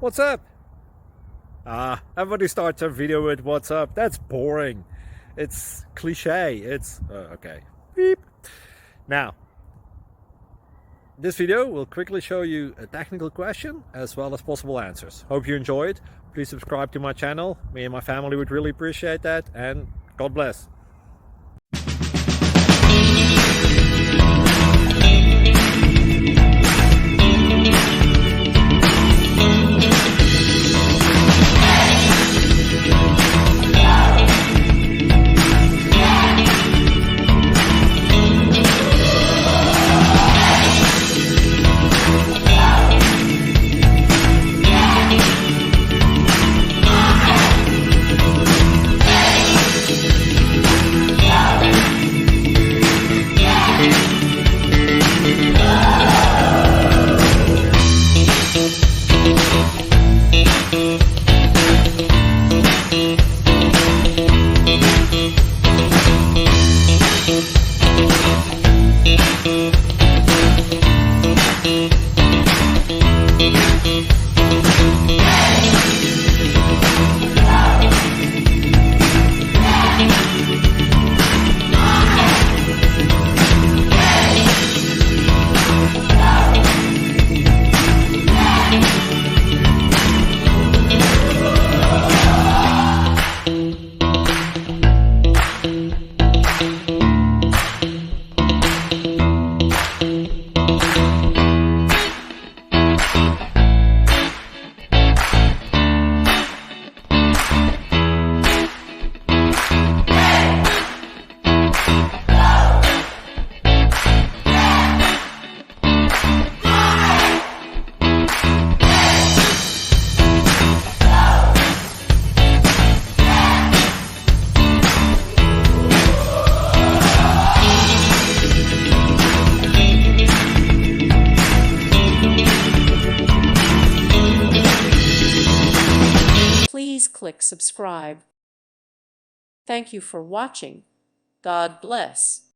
What's up? Everybody starts their video with what's up. That's boring. It's cliche. It's okay. Beep. Now, this video will quickly show you a technical question as well as possible answers. Hope you enjoyed. Please subscribe to my channel. Me and my family would really appreciate that, and God bless. Please click subscribe. Thank you for watching. God bless.